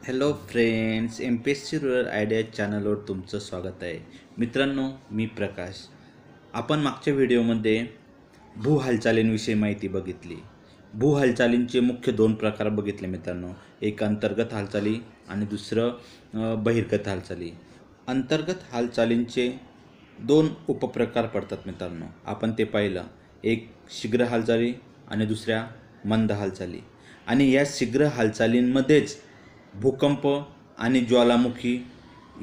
Hello friends, MPSC rural idea चॅनलवर तुमचं स्वागत आहे. मित्रांनो, मी प्रकाश. आपण मागच्या व्हिडिओमध्ये भू हालचालींविषयी माहिती बघितली. भू हालचालींचे मुख्य दोन प्रकार बघितले मित्रांनो. एक अंतर्गत हालचाली आणि दुसरं बहिर्गत हालचाली. अंतर्गत हालचालींचे दोन उपप्रकार पडतात मित्रांनो. आपण ते पाहिलं. एक शीघ्र हालचाली आणि दुसऱ्या मंद हालचाली. आणि या शीघ्र हालचालींमध्येच भूकंप आणि ज्वालामुखी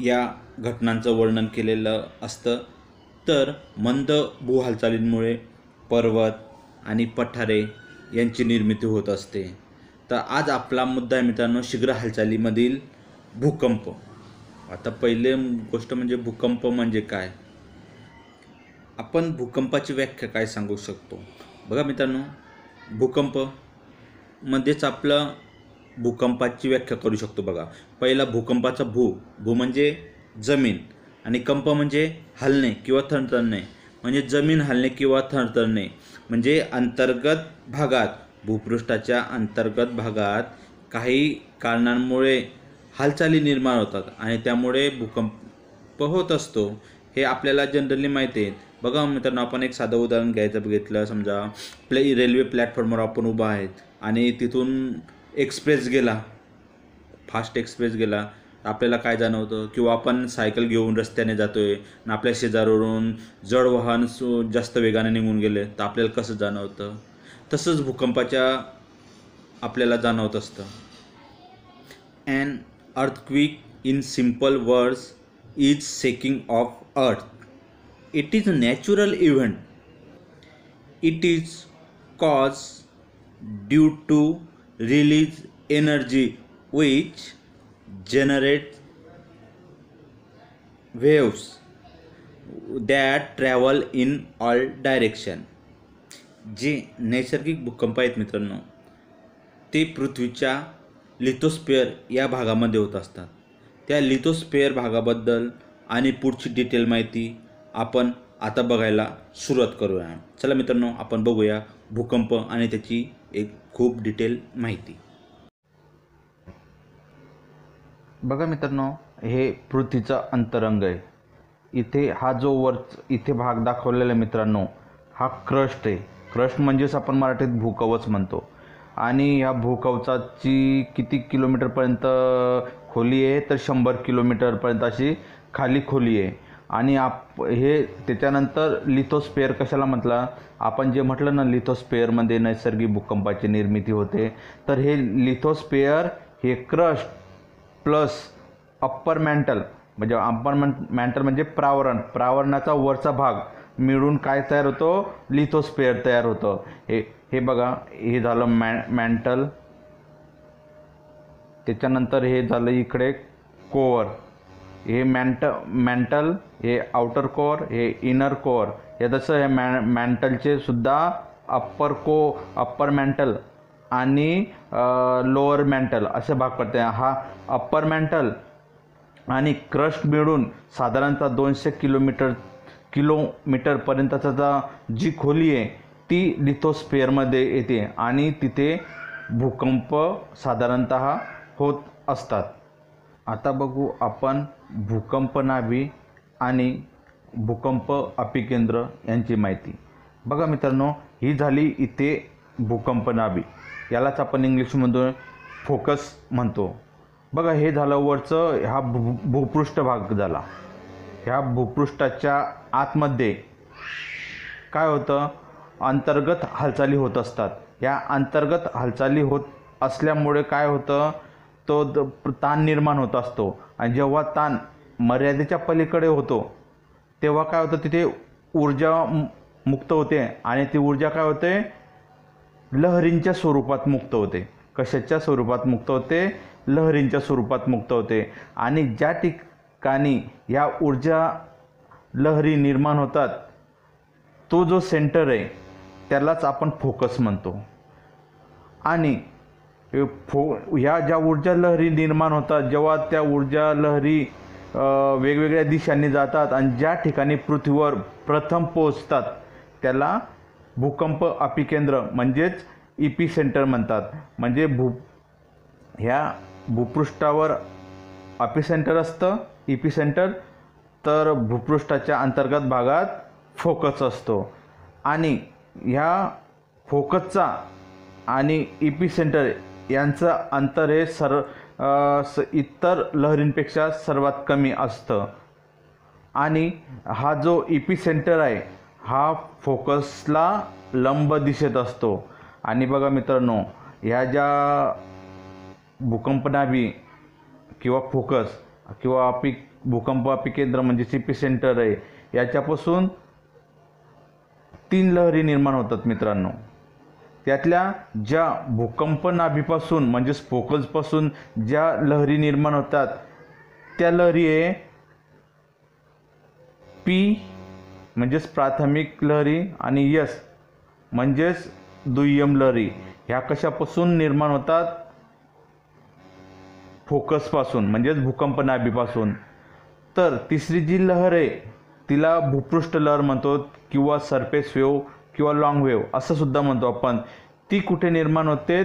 या घटनांचं वर्णन केलेलं असतं. तर मंद भूहालचालींमुळे पर्वत आणि पठारे यांची निर्मिती होत असते. तर आज आपला मुद्दा आहे मित्रांनो, शीघ्र हालचालीमधील भूकंप. आता पहिले गोष्ट म्हणजे भूकंप म्हणजे काय. आपण भूकंपाची व्याख्या काय सांगू शकतो. बघा मित्रांनो, भूकंप मध्येच आपलं भूकंपाची व्याख्या करू शकतो. बघा, पहिला भूकंपाचा भू म्हणजे जमीन आणि कंप म्हणजे हलणे किंवा थरथरणे. म्हणजे जमीन हलणे किंवा थरथरणे म्हणजे अंतर्गत भागात, भूपृष्ठाच्या अंतर्गत भागात काही कारणांमुळे हालचाली निर्माण होतात आणि त्यामुळे भूकंप होत असतो. हे आपल्याला जनरली माहिती आहे. बघा मित्रांनो, आपण एक साधं उदाहरण घ्यायचं बघितलं. समजा रेल्वे प्लॅटफॉर्मवर आपण उभा आहेत आणि तिथून एक्सप्रेस गेला, फास्ट एक्सप्रेस गेला. आपल्याला काय जाणवतं, किंवा आपण सायकल घेऊन रस्त्याने जातोय आणि आपल्या शेजारून जड वाहन जास्त वेगाने निघून गेले तर आपल्याला कसं जाणवतं. तसंच भूकंपाच्या आपल्याला जाणवत असतं. An earthquake, in simple words, is shaking of earth. It is a natural event. It is caused due to release energy which generates waves that travel in all direction. जे नैसर्गिक भूकंप आहेत मित्रांनो, ते पृथ्वीच्या लिथोस्फिअर या भागामध्ये होत असतात. त्या लिथोस्फिअर भागाबद्दल आणि पुढची डिटेल माहिती आपण आता बघायला सुरुवात करूया. चला मित्रांनो, आपण बघूया भूकंप आणि त्याची एक खूप डिटेल माहिती. बघा मित्रांनो, हे पृथ्वीचा अंतरंग आहे. इथे हा जो इथे भाग दाखवलेला आहे मित्रांनो, हा क्रस्ट आहे. क्रस्ट म्हणजेच आपण मराठीत भूकवच म्हणतो. आणि ह्या भूकवचाची किती किलोमीटरपर्यंत खोली आहे, तर 100 किलोमीटरपर्यंत अशी खाली खोली आहे. आणि हे त्याच्यानंतर लिथोस्फिअर कशाला म्हटलं, आपण जे म्हटलं ना, लिथोस्फिअरमध्ये नैसर्गिक भूकंपाची निर्मिती होते. तर हे लिथोस्फिअर हे क्रस्ट प्लस अप्पर मॅन्टल म्हणजे प्रावरणाचा वरचा भाग मिळून काय तयार होतो, लिथोस्फिअर तयार होतं. हे बघा, हे झालं मॅन्टल. त्याच्यानंतर हे झालं इकडे कोअर. हे मॅन्टल, हे आउटर कोअर, हे इनर कोअर. हे जसं हे मॅन्टलचे सुद्धा अप्पर मॅन्टल आणि लोअर मॅन्टल असे भाग पडते. हा अप्पर मॅन्टल आणि क्रस्ट मिळून साधारणतः 200 किलोमीटरपर्यंतचा जी खोली आहे ती लिथोस्फिअरमध्ये येते आणि तिथे भूकंप साधारणतः होत असतात. आता बघू आपण भूकंप नाभी आणि भूकंप अपिकेंद्र यांची माहिती. बघा मित्रांनो, ही झाली इथे भूकंप नाभी. यालाच आपण इंग्लिशमधून फोकस म्हणतो. बघा, हे झालं वरचं, हा भूपृष्ठ भाग झाला. ह्या भूपृष्ठाच्या आतमध्ये काय होतं, अंतर्गत हालचाली होत असतात. या अंतर्गत हालचाली होत असल्यामुळे काय होतं, तो ताण निर्माण होत असतो. आणि जेव्हा ताण मर्यादेच्या पलीकडे होतो तेव्हा काय होतं, तिथे ऊर्जा मुक्त होते. आणि ती ऊर्जा काय होते, लहरींच्या स्वरूपात मुक्त होते. कशाच्या स्वरूपात मुक्त होते, लहरींच्या स्वरूपात मुक्त होते. आणि ज्या ठिकाणी या ऊर्जा लहरी निर्माण होतात तो जो सेंटर आहे त्यालाच आपण फोकस म्हणतो. आणि ह्या ज्या ऊर्जा लहरी निर्माण होतात, जेव्हा त्या ऊर्जा लहरी वेगवेगळ्या दिशांनी जातात आणि ज्या ठिकाणी पृथ्वीवर प्रथम पोहोचतात त्याला भूकंप अपिकेंद्र म्हणजेच इपिसेंटर म्हणतात. म्हणजे ह्या भूपृष्ठावर एपिसेंटर असतं, इपिसेंटर, तर भूपृष्ठाच्या अंतर्गत भागात फोकस असतो. आणि ह्या फोकसचा आणि इपिसेंटर यांचं अंतर हे इतर लहरींपेक्षा सर्वात कमी असतं. आणि हा जो इपिसेंटर आहे हा फोकसला लंब दिशेत असतो. आणि बघा मित्रांनो, ह्या ज्या भूकंपनाभी किंवा फोकस किंवा भूकंप अपिकेंद्र म्हणजे इपिसेंटर आहे, याच्यापासून 3 लहरी निर्माण होतात मित्रांनो. त्यातल्या ज्या भूकंपनाभीपासून म्हणजेच फोकसपासून ज्या लहरी निर्माण होतात त्या लहरी आहे पी म्हणजेच प्राथमिक लहरी आणि एस म्हणजेच दुय्यम लहरी. ह्या कशापासून निर्माण होतात? फोकसपासून म्हणजेच भूकंपनाभीपासून. तर तिसरी जी लहर आहे तिला भूपृष्ठ लहर म्हणतो किंवा सरफेस वेव्ह किंवा लॉंग वेव्ह असं सुद्धा म्हणतो आपण. ती कुठे निर्माण होते?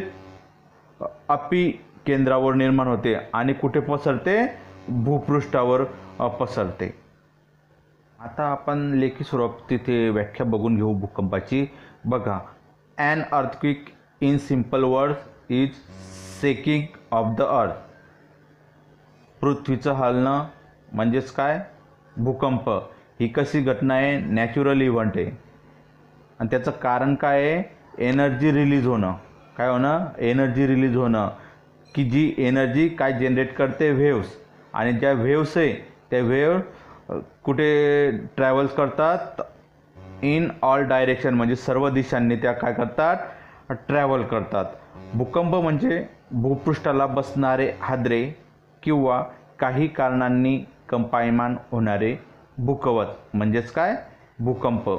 अपी केंद्रावर निर्माण होते. आणि कुठे पसरते? भूपृष्ठावर पसरते. आता आपण लेखी स्वरूप तिथे व्याख्या बघून घेऊ भूकंपाची. बघा, an earthquake in simple words is shaking of the earth. पृथ्वीचं हलणं म्हणजेच काय? भूकंप. ही कशी घटना आहे? नॅचरल इव्हेंट आहे. आणि त्याचं कारण काय आहे? एनर्जी रिलीज होणं. काय होणं? एनर्जी रिलीज होणं. की जी एनर्जी काय जनरेट करते? व्हेव्स. आणि ज्या व्हेव्स आहे त्या व्हेव कुठे ट्रॅव्हल्स करतात? इन ऑल डायरेक्शन म्हणजे सर्व दिशांनी त्या काय करतात? ट्रॅव्हल करतात. भूकंप म्हणजे भूपृष्ठाला बसणारे हादरे किंवा काही कारणांनी कंपायमान होणारे भूकवच म्हणजेच काय? भूकंप.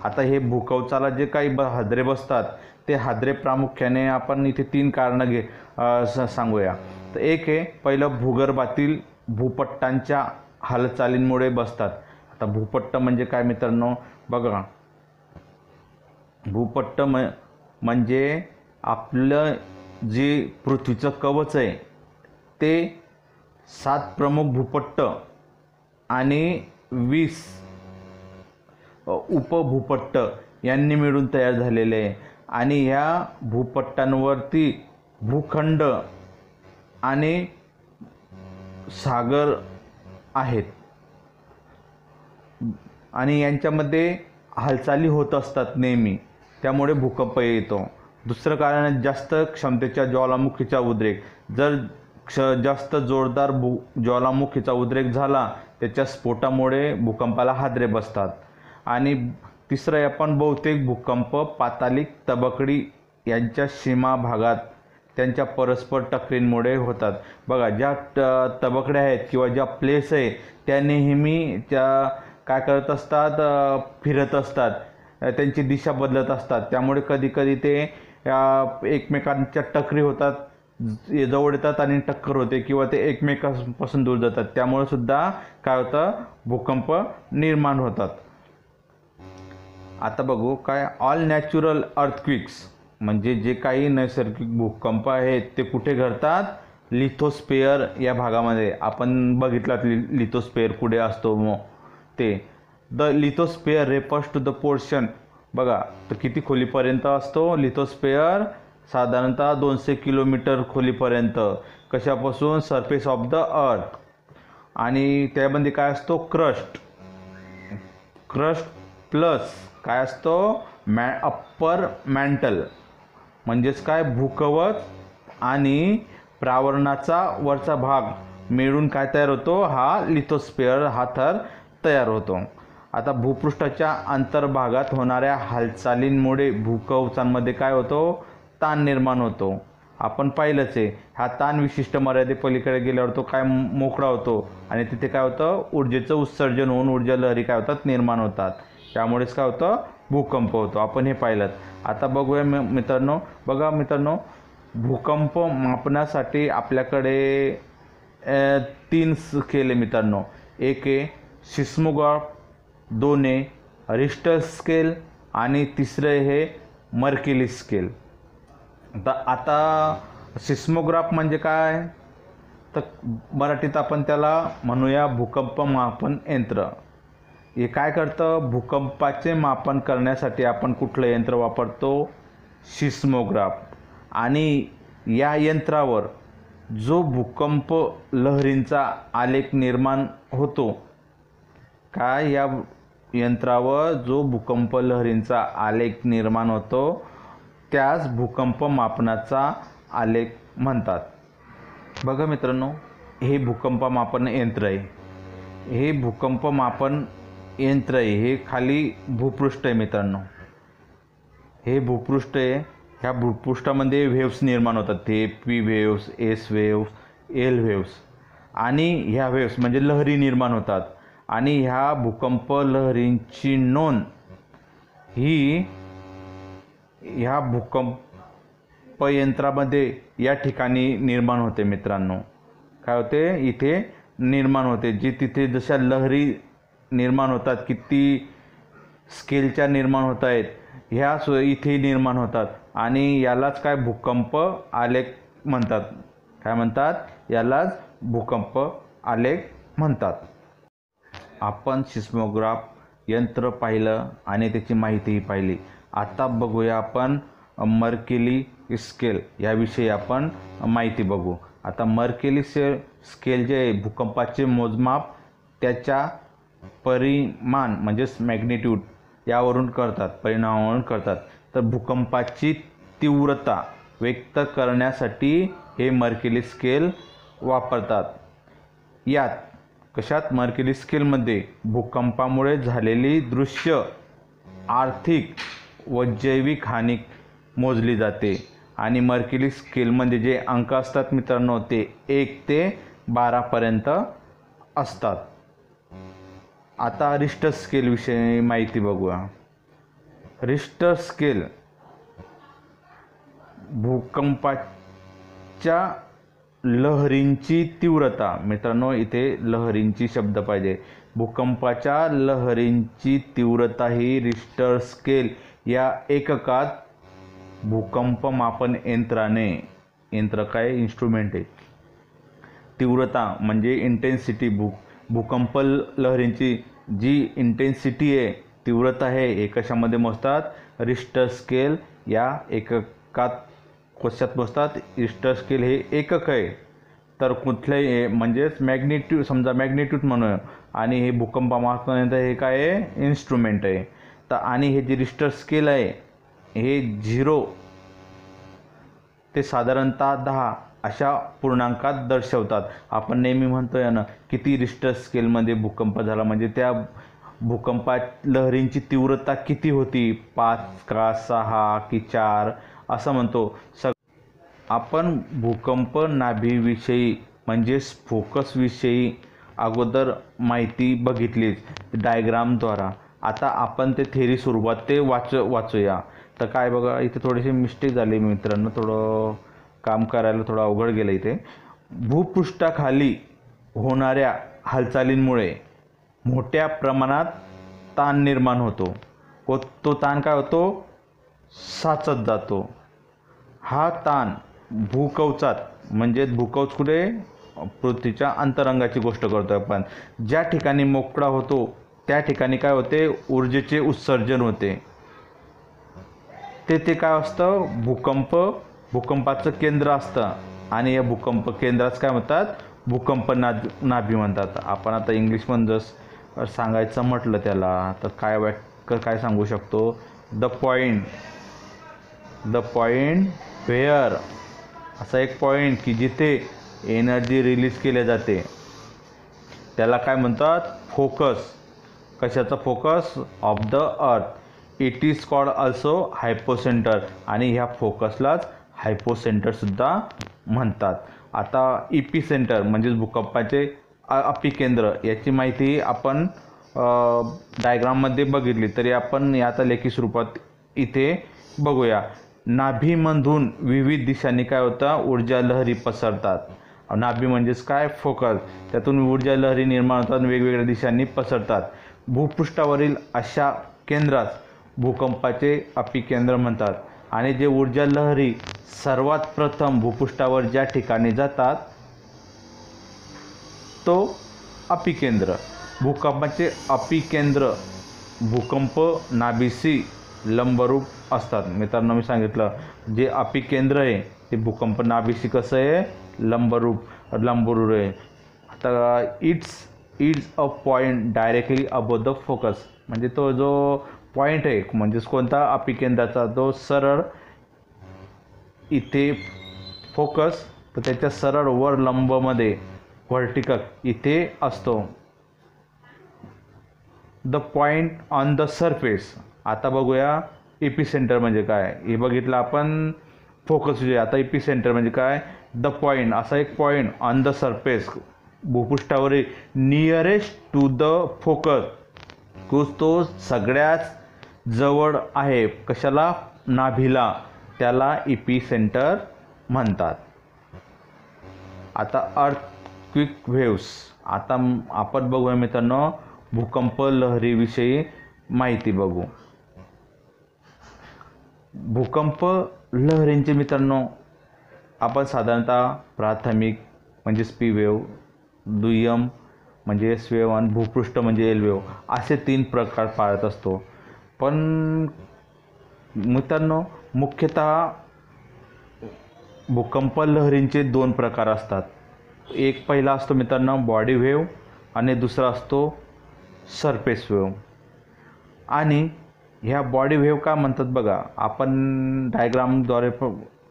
आता हे भूकवचाला जे काही हादरे बसतात ते हादरे प्रामुख्याने आपण इथे 3 कारणं सांगूया. तर एक आहे, पहिलं भूगर्भातील भूपट्टांच्या हालचालींमुळे बसतात. आता भूपट्ट म्हणजे काय मित्रांनो? बघा, भूपट्ट म्हणजे आपलं जे पृथ्वीचं कवच आहे ते 7 प्रमुख भूपट्ट आणि 20 उपभूपट्ट यांनी मिळून तयार झालेले आहे. आणि ह्या भूपट्टांवरती भूखंड आणि सागर आहेत आणि यांच्यामध्ये हालचाली होत असतात नेहमी, त्यामुळे भूकंप येतो. दुसरं कारण जास्त क्षमतेच्या ज्वालामुखीचा उद्रेक. जर जास्त जोरदार ज्वालामुखीचा उद्रेक झाला त्याच्या स्फोटामुळे भूकंपाला हादरे बसतात. आणि तिसरं आहे आपण बहुतेक भूकंप पातालिक तबकडी यांच्या सीमा भागात त्यांच्या परस्पर टक्करींमुळे होतात. बघा, ज्या तबकड्या आहेत किंवा ज्या प्लेस आहे त्या नेहमी त्या काय करत असतात? फिरत असतात, त्यांची दिशा बदलत असतात. त्यामुळे कधीकधी ते एकमेकांच्या टक्करी होतात, जवळ येतात आणि टक्कर होते किंवा ते एकमेकांपासून दूर जातात. त्यामुळे सुद्धा काय होतं? भूकंप निर्माण होतात. आता बघू काय ऑल नॅचरल अर्थक्विक्स म्हणजे जे काही नैसर्गिक भूकंप आहेत ते कुठे घडतात? लिथोस्फिअर या भागामध्ये. आपण बघितलात लिथोस्फिअर कुठे असतो मग ते. The lithosphere refers to the portion. बघा, तर किती खोलीपर्यंत असतो लिथोस्फिअर? साधारणतः 200 किलोमीटर खोलीपर्यंत. कशापासून? सरफेस ऑफ द अर्थ. आणि त्यामध्ये काय असतो? क्रस्ट प्लस काय असतो? अप्पर मॅन्टल म्हणजेच काय? भूकवच आणि प्रावरणाचा वरचा भाग मिळून काय तयार होतो? हा लिथोस्फिअर हा थर तयार होतो. आता भूपृष्ठाच्या अंतर्भागात होणाऱ्या हालचालींमुळे भूकवचांमध्ये काय होतो? ताण निर्माण होतो. आपण पाहिलंच आहे, हा ताण विशिष्ट मर्यादे पलीकडे गेल्यावर तो काय मोकळा होतो आणि तिथे काय होतं? ऊर्जेचं उत्सर्जन होऊन ऊर्जा लहरी काय होतात? निर्माण होतात. त्यामुळेच काय होतं? भूकंप होतो. आपण हे पाहिलं. आता बघूया मित्रांनो. बघा मित्रांनो, भूकंप मापण्यासाठी आपल्याकडे 3 स्केल आहे मित्रांनो. एक आहे सिस्मोग्राफ, 2 आहे रिश्टर स्केल आणि तिसरं हे मर्केली स्केल. आता सिस्मोग्राफ म्हणजे काय? तर मराठीत आपण त्याला म्हणूया भूकंप मापन यंत्र. हे काय करतं, भूकंपाचे मापन करण्यासाठी आपण कुठलं यंत्र वापरतो, सिस्मोग्राफ. आणि या यंत्रावर जो भूकंप लहरींचा आलेख निर्माण होतो, काय या यंत्रावर जो भूकंप लहरींचा आलेख निर्माण होतो त्यास भूकंप मापनाचा आलेख म्हणतात. बघा मित्रांनो, हे भूकंप मापन यंत्र आहे. हे भूकंप मापन यंत्र आहे, हे खाली भूपृष्ठ आहे मित्रांनो. हे भूपृष्ठ आहे. ह्या भूपृष्ठामध्ये वेव्स निर्माण होतात, ते P waves, S waves, L waves. आणि ह्या वेव्स म्हणजे लहरी निर्माण होतात. आणि ह्या भूकंप लहरींची नोंद ही ह्या भूकंप यंत्रामध्ये या ठिकाणी निर्माण होते मित्रांनो. काय होते, इथे निर्माण होते. जी तिथे जशा लहरी निर्माण होतात, किती स्केलच्या निर्माण होत आहेत, ह्या इथे निर्माण होतात. आणि यालाच काय भूकंप आलेख म्हणतात. काय म्हणतात, यालाच भूकंप आलेख म्हणतात. आपण सिस्मोग्राफ यंत्र पाहिलं आणि त्याची माहितीही पाहिली. आता बघूया आपण मर्केली स्केल याविषयी आपण माहिती बघू. आता मर्केली स्केल जे आहे, भूकंपाचे मोजमाप त्याच्या परिमाण म्हणजेच मॅग्निट्यूड यावरून करतात, परिणामावरून करतात. तर भूकंपाची तीव्रता व्यक्त करण्यासाठी हे मर्केली स्केल वापरतात. यात कशात, मर्केली स्केलमध्ये भूकंपामुळे झालेली दृश्य, आर्थिक व जैविक हानी मोजली जाते. आणि मर्केली स्केलमध्ये जे अंक असतात मित्रांनो, ते 1 ते 12 पर्यंत असतात. आता रिश्टर स्केल विषयी माहिती बघूया. रिश्टर स्केल भूकंपाच्या लहरींची तीव्रता, मित्रांनो इथे लहरींची शब्द पाहिजे, भूकंपाच्या लहरींची तीव्रता ही रिश्टर स्केल या एककात भूकंप मापन यंत्राने, यंत्र काय इन्स्ट्रुमेंट आहे, तीव्रता म्हणजे इंटेन्सिटी, भूकंप लहरींची जी इंटेन्सिटी आहे, तीव्रता आहे, हे कशामध्ये मोजतात, रिश्टर स्केल या एककात. कशात मोजतात, रिश्टर स्केल हे एकक आहे. तर कुठल्याही म्हणजेच मॅग्निट्यूड, समजा मॅग्निट्यूड म्हणूया, आणि हे भूकंप मापन यंत्र हे काय आहे, इन्स्ट्रुमेंट आहे. तर आणि हे जे रिश्टर स्केल आहे हे 0 ते साधारणतः 10 अशा पूर्णांकात दर्शवतात. आपण नेहमी म्हणतोय ना, किती रिश्टर स्केलमध्ये भूकंप झाला म्हणजे त्या भूकंपात लहरींची तीव्रता किती होती, 5 का 6 की 4 असं म्हणतो. आपण भूकंप नाभीविषयी म्हणजेच फोकसविषयी अगोदर माहिती बघितलीच डायग्रामद्वारा. आता आपण ते थेरी स्वरूपात ते वाचूया. तर काय बघा, इथे थोडीशी मिस्टेक झाली मित्रांनो, थोडं काम करायला थोडं अवघड गेलं. इथे भूपृष्ठाखाली होणाऱ्या हालचालींमुळे मोठ्या प्रमाणात ताण निर्माण होतो व तो ताण काय होतो, साचत जातो. हा ताण भूकवचात, म्हणजे भूकवच कुठे, पृथ्वीच्या अंतरंगाची गोष्ट करतो आपण, ज्या ठिकाणी मोकळा होतो त्या ठिकाणी काय होते, ऊर्जेचे उत्सर्जन होते. ते काय असतं, भूकंपाचं केंद्र असतं. आणि या भूकंप केंद्रास काय म्हणतात, भूकंप नाभी म्हणतात. आपण आता इंग्लिशमध्ये जर सांगायचं म्हटलं त्याला तर काय सांगू शकतो, द पॉइंट वेअर, असा एक पॉइंट की जिथे एनर्जी रिलीज केली जाते त्याला काय म्हणतात, फोकस. कशाचा focus, of the earth. It is called also hypocentre. आणि ह्या फोकसलाच हायपोसेंटरसुद्धा म्हणतात. आता इपिसेंटर म्हणजेच भूकंपाचे अपिकेंद्र याची माहिती आपण डायग्राममध्ये बघितली, तरी आपण आता लेखी स्वरूपात इथे बघूया. नाभीमधून विविध दिशांनी काय होतं, ऊर्जा लहरी पसरतात. नाभी म्हणजेच काय, फोकस. त्यातून ऊर्जा लहरी निर्माण होतात, वेगवेगळ्या दिशांनी पसरतात. भूपृष्ठावरील अशा केंद्रास भूकंपाचे अपिकेंद्र म्हणतात. आणि जे ऊर्जा लहरी सर्वात प्रथम भूपृष्ठावर ज्या ठिकाणी जातात असतो अपिकेंद्र. भूकंपाचे अपिकेंद्र भूकंप नाभिशी लंबरूप असतात. मित्रांनो, मी सांगितलं जे अपिकेंद्र आहे ते भूकंप नाभिशी कसं आहे, लंबरूप आहे. आता it's a point directly above the focus, म्हणजे तो जो पॉईंट आहे म्हणजेच कोणता, अपिकेंद्राचा, जो सरळ इथे फोकस तर त्याच्या सरळ वर लंबमध्ये व्हर्टिकल इथे असतो. The point on the surface. आता बघूया एपिसेंटर म्हणजे काय. हे बघितलं आपण फोकस. आता एपिसेंटर म्हणजे काय, द पॉईंट, असा एक पॉईंट ऑन द सरफेस भूपृष्ठावरील नियरेस्ट टू द फोकस, तो सगळ्यात जवळ आहे कशाला, नाभीला, त्याला एपिसेंटर म्हणतात. आता अर्थक्विक व्हेव्स. आता आपण बघूया मित्रांनो भूकंप लहरीविषयी माहिती बघू. भूकंप लहरींचे मित्रांनो आपण साधारणतः प्राथमिक म्हणजे पी वेव्ह, दुय्यम म्हणजे एस वेव्ह आणि भूपृष्ठ म्हणजे एल वेव्ह असे 3 प्रकार पाळत असतो. पण मित्रांनो मुख्यतः भूकंप लहरींचे 2 प्रकार असतात. एक पहिला असतो मित्रांनो बॉडी वेव्ह आणि दुसरा असतो सरफेस वेव्ह. आणि ह्या बॉडी वेव्ह का म्हणतात बघा, आपण डायग्रामद्वारे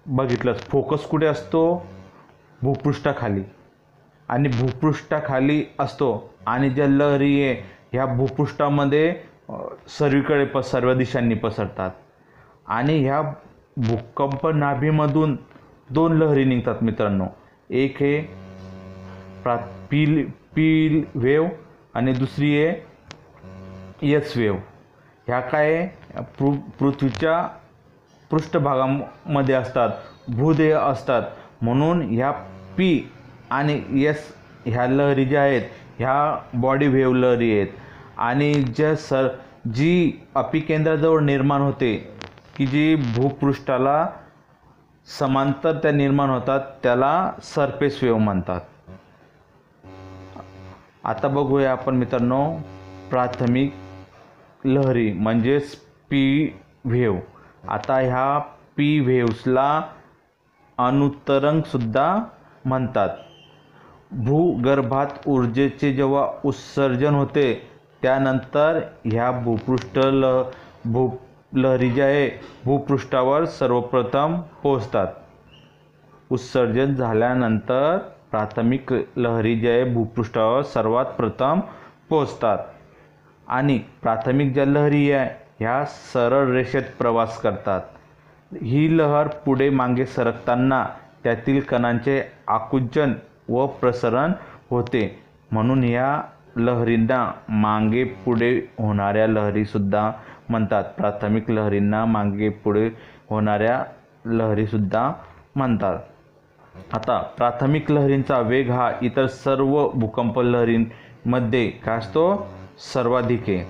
बघितलं, फोकस कुठे असतो, भूपृष्ठाखाली, आणि भूपृष्ठाखाली असतो आणि ज्या लहरी आहे ह्या भूपृष्ठामध्ये सर्वीकडे सर्व दिशांनी पसरतात. आणि ह्या भूकंप नाभीमधून 2 लहरी निघतात मित्रांनो. एक आहे पी वेव्ह आणि दुसरी आहे एस वेव्ह. ह्या काय पृथ्वीच्या पृष्ठभागामध्ये असतात, भूदेह असतात. म्हणून ह्या पी आणि एस ह्या लहरी ज्या आहेत ह्या बॉडी वेव्ह लहरी आहेत. आणि जी अपिकेंद्राजवळ निर्माण होते की जी भूपृष्ठाला समांतर त्या निर्माण होतात त्याला सरफेस वेव्ह म्हणतात. आता बघूया आपण मित्रांनो प्राथमिक लहरी म्हणजेच पी व्हेव्ह. आता ह्या पी व्हेव्सला अनुतरंगसुद्धा म्हणतात. भूगर्भात ऊर्जेचे जेव्हा उत्सर्जन होते त्यानंतर ह्या लहरी ज्या आहे भूपृष्ठावर सर्वप्रथम पोहोचतात. उत्सर्जन झाल्यानंतर प्राथमिक लहरी ज्या आहे भूपृष्ठावर सर्वात प्रथम पोहोचतात. आणि प्राथमिक ज्या लहरी आहे ह्या सरळ रेषेत प्रवास करतात. ही लहर पुढे मागे सरकताना त्यातील कणांचे आकुंचन व प्रसरण होते. म्हणून ह्या लहरींना मागे पुढे होणाऱ्या लहरीसुद्धा म्हणतात. प्राथमिक लहरींना मागे पुढे होणाऱ्या लहरीसुद्धा म्हणतात. आता प्राथमिक लहरींचा वेग हा इतर सर्व भूकंप लहरींमध्ये काय असतो, सर्वाधिक आहे.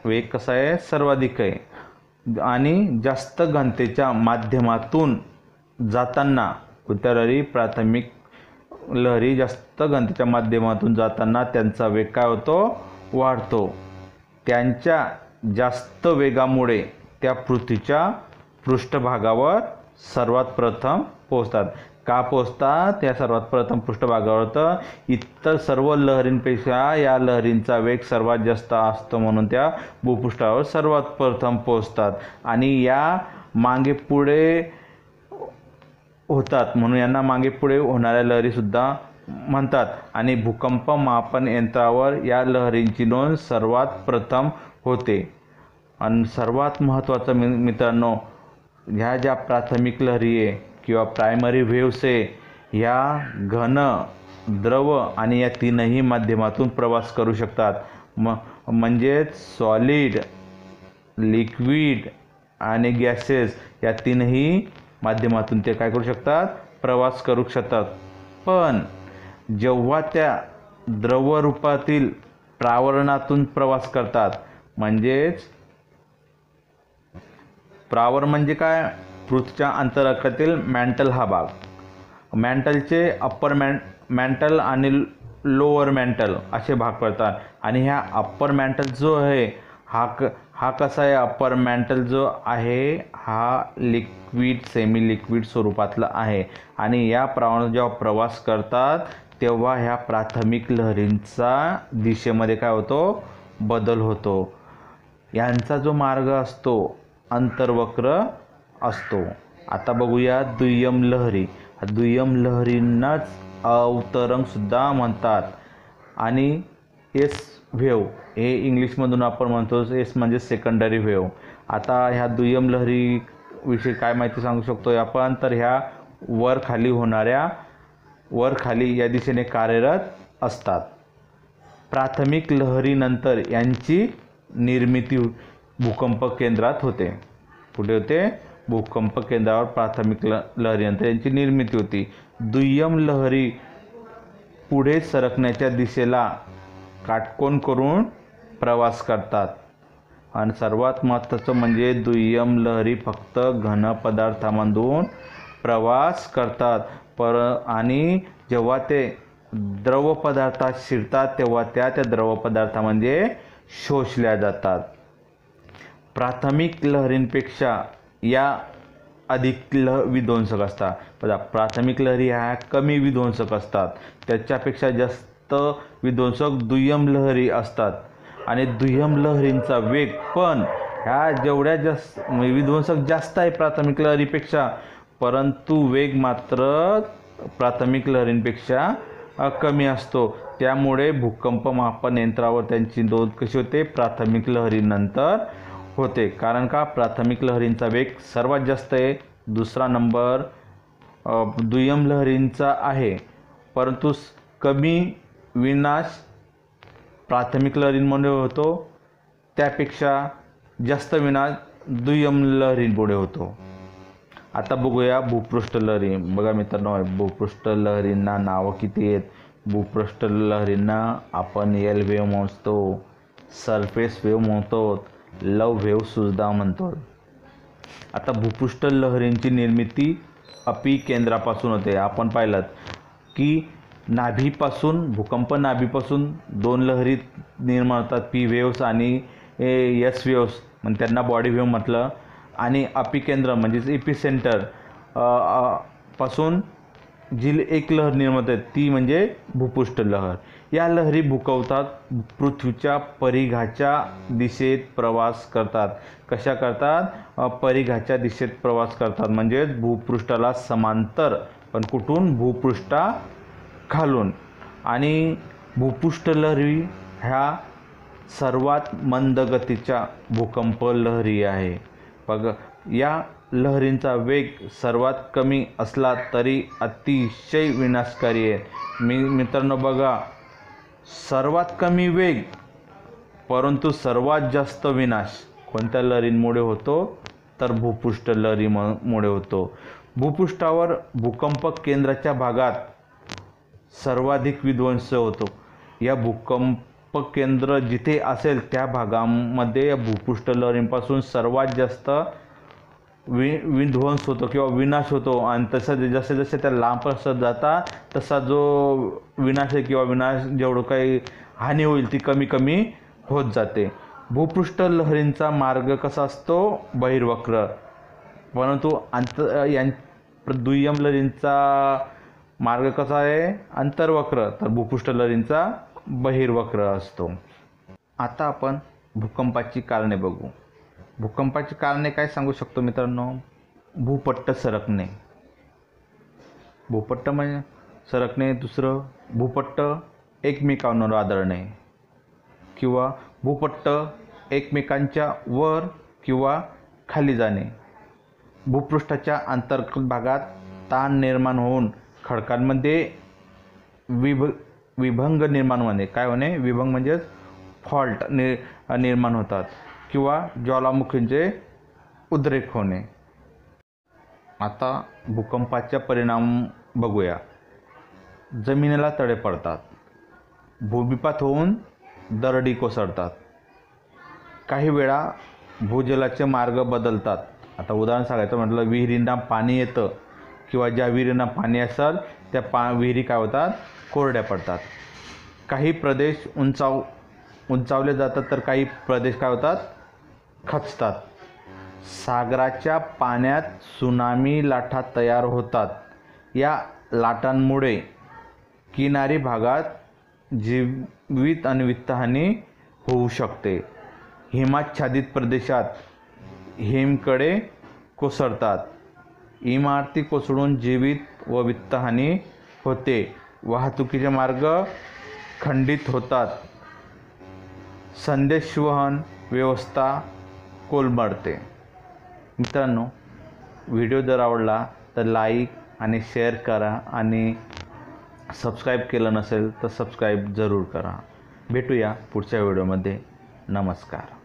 वेग कसा आहे, सर्वाधिक आहे. आणि जास्त घनतेच्या माध्यमातून जाताना कोणत्या लहरी, प्राथमिक लहरी जास्त घनतेच्या माध्यमातून जाताना त्यांचा वेग काय होतो, वाढतो. त्यांच्या जास्त वेगामुळे त्या पृथ्वीच्या पृष्ठभागावर सर्वात प्रथम पोहोचतात. का पोहोचतात, त्या सर्वात प्रथम पृष्ठभागावर तर इतर सर्व लहरींपेक्षा या लहरींचा वेग सर्वात जास्त असतो म्हणून त्या भूपृष्ठावर सर्वात प्रथम पोहोचतात. आणि या मागे पुढे होतात म्हणून यांना मागे पुढे होणाऱ्या लहरीसुद्धा म्हणतात. आणि भूकंप मापन यंत्रावर या लहरींची नोंद सर्वात प्रथम होते. आणि सर्वात महत्त्वाचं मित्रांनो, ह्या ज्या प्राथमिक लहरी आहे किंवा प्रायमरी व्हेव्स आहे ह्या घन, द्रव आणि या 3ही माध्यमातून प्रवास करू शकतात. म्हणजेच सॉलिड, लिक्विड आणि गॅसेस या 3ही माध्यमातून ते काय करू शकतात, प्रवास करू शकतात. पण जेव्हा त्या द्रव रूपातील प्रावरणातून प्रवास करतात, म्हणजेच प्रावरण म्हणजे काय, पृथ्वीच्या अंतराळातील मॅन्टल हा भाग, मॅन्टलचे अप्पर मॅन्टल आणि लोअर मॅन्टल असे भाग पडतात. आणि ह्या अप्पर मॅन्टल जो आहे हा कसा आहे, अप्पर मॅन्टल जो आहे हा लिक्विड सेमी लिक्विड स्वरूपातला आहे. आणि या प्राणी जेव्हा प्रवास करतात तेव्हा ह्या प्राथमिक लहरींचा दिशेमध्ये काय होतो, बदल होतो. यांचा जो मार्ग असतो अंतर्वक्र असतो. आता बघूया दुय्यम लहरी. दुय्यम लहरींनाच अवतरणसुद्धा म्हणतात. आणि एस व्हेव हे इंग्लिशमधून आपण म्हणतो, एस म्हणजे सेकंडरी व्हेव. आता ह्या दुय्यम लहरीविषयी काय माहिती सांगू शकतो आपण, तर ह्या वर खाली या दिशेने कार्यरत असतात. प्राथमिक लहरीनंतर यांची निर्मिती भूकंप केंद्रात होते. कुठे होते, भूकंप केंद्रावर प्राथमिक लहरीनंतर यांची निर्मिती होती. दुय्यम लहरी पुढे सरकण्याच्या दिशेला काटकोन करून प्रवास करतात. आणि सर्वात महत्त्वाचं म्हणजे दुय्यम लहरी फक्त घन पदार्थामधून प्रवास करतात. आणि जेव्हा ते द्रव पदार्थात शिरतात तेव्हा त्या द्रव पदार्थामध्ये शोषल्या जातात. प्राथमिक लहरींपेक्षा या अधिक विध्वंसक असतात. बघा, प्राथमिक लहरी ह्या कमी विध्वंसक असतात, त्याच्यापेक्षा जास्त विध्वंसक दुय्यम लहरी असतात. आणि दुय्यम लहरींचा वेग पण ह्या जेवढ्या जास्त विध्वंसक जास्त आहे प्राथमिक लहरीपेक्षा, परंतु वेग मात्र प्राथमिक लहरींपेक्षा कमी असतो. त्यामुळे भूकंप मापन यंत्रावर त्यांची नोंद कशी होते, प्राथमिक लहरीनंतर होते. कारण का, प्राथमिक लहरींचा वेग सर्वात जास्त आहे. दुसरा नंबर दुय्यम लहरींचा आहे, परंतु कमी विनाश प्राथमिक लहरींमुळे होतो, त्यापेक्षा जास्त विनाश दुय्यम लहरींमुळे होतो. आता बघूया भूपृष्ठ लहरी. बघा मित्रांनो, भूपृष्ठ लहरींना नावं किती आहेत. भूपृष्ठ लहरींना आपण एल वेव्ह म्हणतो, सरफेस वेव्ह म्हणतो, लव वेव्ह सुद्धा म्हणतो. आता भूपृष्ठ लहरींची निर्मिती अपिकेंद्रापासून होते. आपण पाहिलं की भूकंप नाभीपासून दोन लहरी निर्माण होतात, पी वेव्स आणि एस वेव्स, म्हणजे त्यांना बॉडी वेव्ह म्हटलं. आणि अपिकेंद्र म्हणजेच एपिसेंटर पासून जी एक लहर निर्माण होते ती म्हणजे भूपृष्ठ लहर. या लहरी भूकवतात, पृथ्वीच्या परिघाच्या दिशेत प्रवास करतात. कशा करतात, परिघाच्या दिशेत प्रवास करतात, म्हणजेच भूपृष्ठाला समांतर, पण कुठून, भूपृष्ठा खालून. आणि भूपृष्ठ लहरी ह्या सर्वात मंद गतीच्या भूकंप लहरी आहे. बघा, या लहरींचा वेग सर्वात कमी असला तरी अतिशय विनाशकारी आहे. मित्रांनो बघा, सर्वात कमी वेग परंतु सर्वात जास्त विनाश कोणत्या लहरींमुळे होतो, तर भूपृष्ठ लहरीमुळे होतो. भूपृष्ठावर भूकंप केंद्राच्या भागात सर्वाधिक विध्वंस होतो. या भूकंप केंद्र जिथे असेल त्या भागामध्ये या भूपृष्ठ लहरींपासून सर्वात जास्त विध्वंस होतो किंवा विनाश होतो. आणि तसं जसे जसे त्या लांब असत जातात तसा जो विनाश आहे किंवा जेवढं काही हानी होईल ती कमी कमी होत जाते. भूपृष्ठ लहरींचा मार्ग कसा असतो, बहिर्वक्र. परंतु दुय्यम लहरींचा मार्ग कसा आहे, अंतर्वक्र. तर भूपृष्ठ लहरींचा बहिर्वक्र असतो. आता आपण भूकंपाची कारणे बघू. भूकंपाची कारणे काय सांगू शकतो मित्रांनो, भूपट्ट सरकणे. भूपट्ट म्हणजे सरकणे. दुसरं, भूपट्ट एकमेकांवर आदळणे किंवा भूपट्ट एकमेकांच्या वर किंवा खाली जाणे. भूपृष्ठाच्या अंतर्गत भागात ताण निर्माण होऊन खडकांमध्ये विभंग निर्माण होणे. काय होणे, विभंग म्हणजेच फॉल्ट निर्माण होतात किंवा ज्वालामुखींचे उद्रेक होणे. आता भूकंपाचा परिणाम बघूया. जमिनीला तडे पडतात, भूमिपात होऊन दरडी कोसळतात, काही वेळा भूजलाचे मार्ग बदलतात. आता उदाहरण सांगायचं म्हटलं, विहिरींना पाणी येतं किंवा ज्या विहिरींना पाणी असेल त्या विहिरी काय होतात, कोरड्या पडतात. काही प्रदेश उंचावले जातात तर काही प्रदेश काय होतात, खचतात. सागराच्या पाण्यात त्सुनामी लाटा तयार होतात. या लाटांमुळे किनारी भागात जीवित आणि वित्तहानी होऊ शकते. हिमाच्छादित प्रदेशात हिमकडे कोसळतात. इमारती कोसळून जीवित व वित्तहानी होते. वाहतुकीचे मार्ग खंडित होतात. संदेशवहन व्यवस्था कोलमडते. मित्रांनो, व्हिडिओ जर आवडला तर लाईक आणि शेअर करा आणि सबस्क्राईब केलं नसेल तर सबस्क्राईब जरूर करा. भेटूया पुढच्या व्हिडिओमध्ये. नमस्कार.